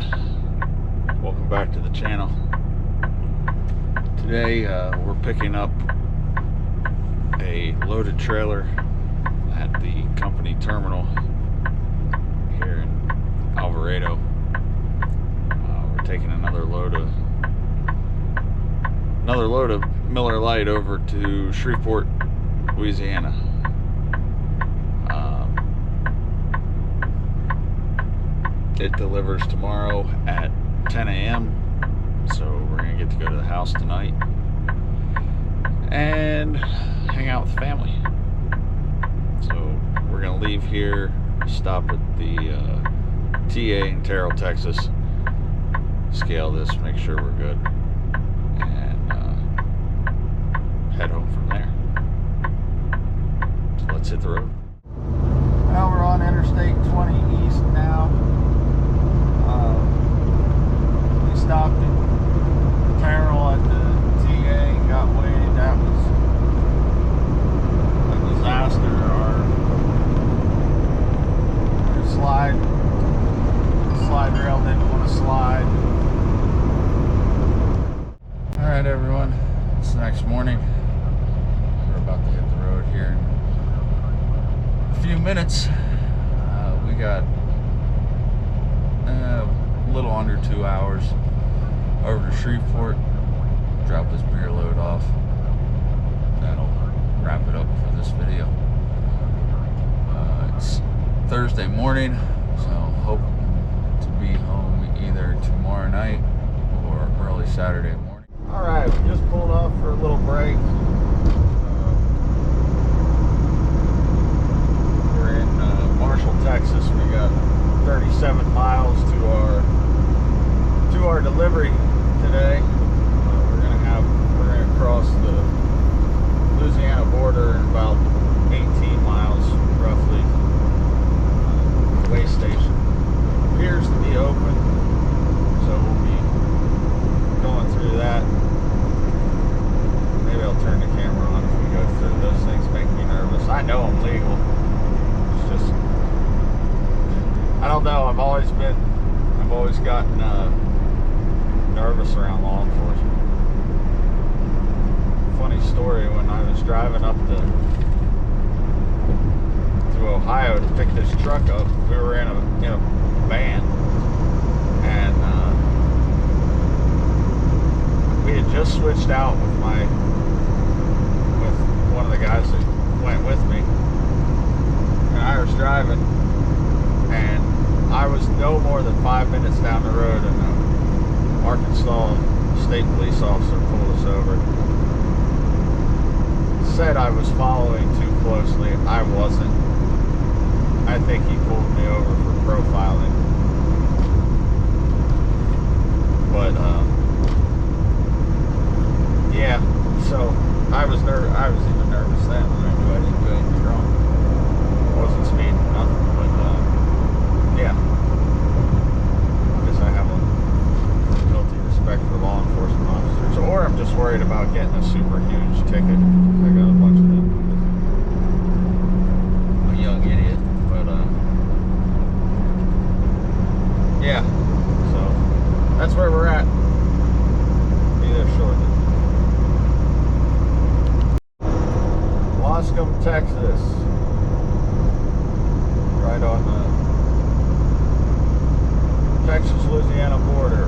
everyone, welcome back to the channel. Today we're picking up a loaded trailer at the company terminal here in Alvarado. We're taking another load of Miller Lite over to Shreveport, Louisiana. It delivers tomorrow at 10 a.m. So we're gonna get to go to the house tonight and hang out with the family. So we're gonna leave here, stop at the TA in Terrell, Texas, scale this, make sure we're good, and head home from there. So let's hit the road. Well, we're on Interstate 20 East now. We stopped at Terrell at the TA, got weighed. That was a disaster. Our slide rail didn't want to slide. Alright everyone, it's the next morning. We're about to hit the road here in a few minutes. We got a little under 2 hours over to Shreveport, drop this beer load off. That'll wrap it up for this video. It's Thursday morning, so hope to be home either tomorrow night or early Saturday morning. Alright, we just pulled off for a little break. We're in Marshall, Texas. We got 37 miles to our delivery today. We're gonna cross the Louisiana border in about 18 miles roughly. Way station appears to be open, so we'll be going through that. Maybe I'll turn the camera on if we go through. Those things make me nervous. I know I'm legal. It's just, I don't know. I've always gotten nervous around law enforcement. Funny story, when I was driving up to Ohio to pick this truck up, we were in a van, and we had just switched out with one of the guys that went with me, and I was driving, and I was no more than 5 minutes down the road, and an Arkansas state police officer pulled us over. Said I was following too closely. I wasn't. I think he pulled me over for profiling. But yeah. So I was even nervous then. I knew I didn't do anything wrong. Wasn't speeding, nothing. But yeah. I guess I have a healthy respect for law enforcement officers, or I'm just worried about getting a super huge ticket. I got a bunch of them. A young idiot, but yeah. So that's where we're at. Be there shortly. Loscombe, Texas. Right on the Texas-Louisiana border.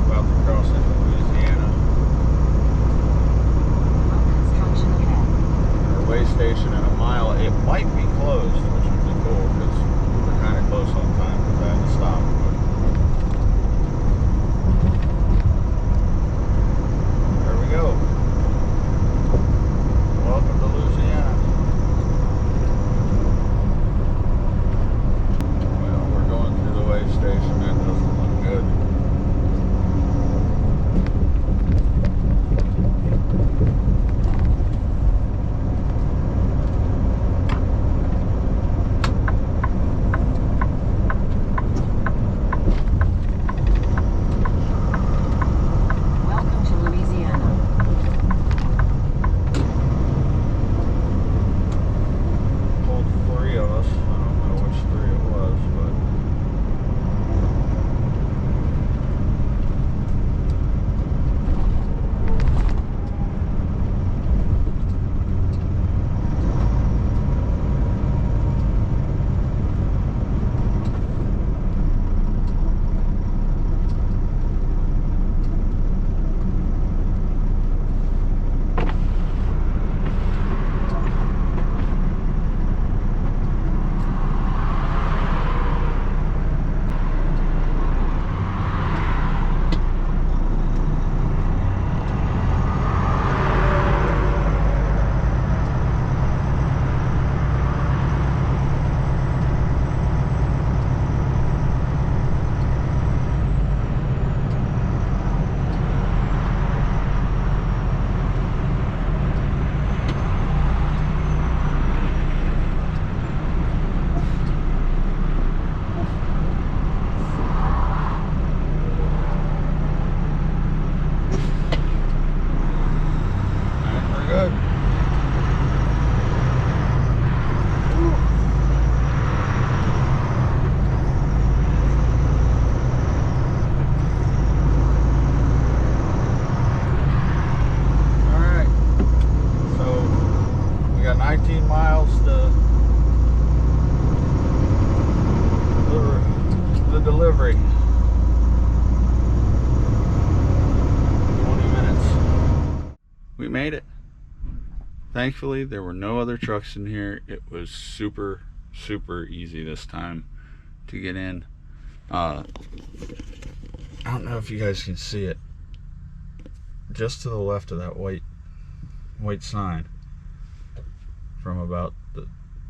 About to cross into Louisiana. Our way station in a mile. It might be closed, which would be cool because we're kind of close on time because I had to stop. But there we go. Welcome to Louisiana. Well, we're going through the way station. That doesn't look good. delivery. 20 minutes. We made it. Thankfully, there were no other trucks in here. It was super easy this time to get in. I don't know if you guys can see it. Just to the left of that white sign, from about the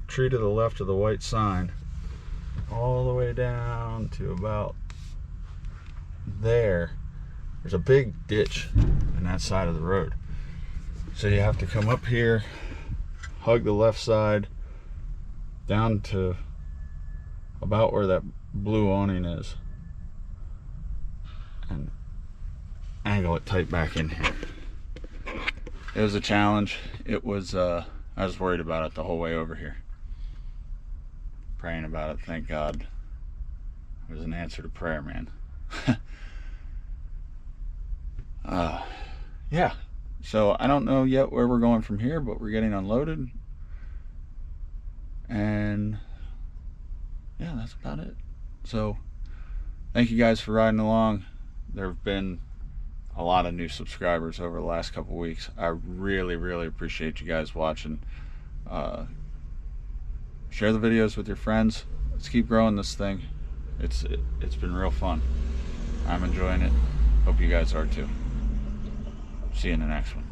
tree to the left of the white sign, all the way down to about there's a big ditch on that side of the road. So you have to come up here, hug the left side, down to about where that blue awning is, and angle it tight back in here. It was a challenge. It was, I was worried about it the whole way over here. Praying about it, thank God. It was an answer to prayer, man. Yeah. So I don't know yet where we're going from here, but we're getting unloaded. And yeah, that's about it. So thank you guys for riding along. There have been a lot of new subscribers over the last couple weeks. I really appreciate you guys watching. Share the videos with your friends. Let's keep growing this thing. It's been real fun. I'm enjoying it. Hope you guys are too. See you in the next one.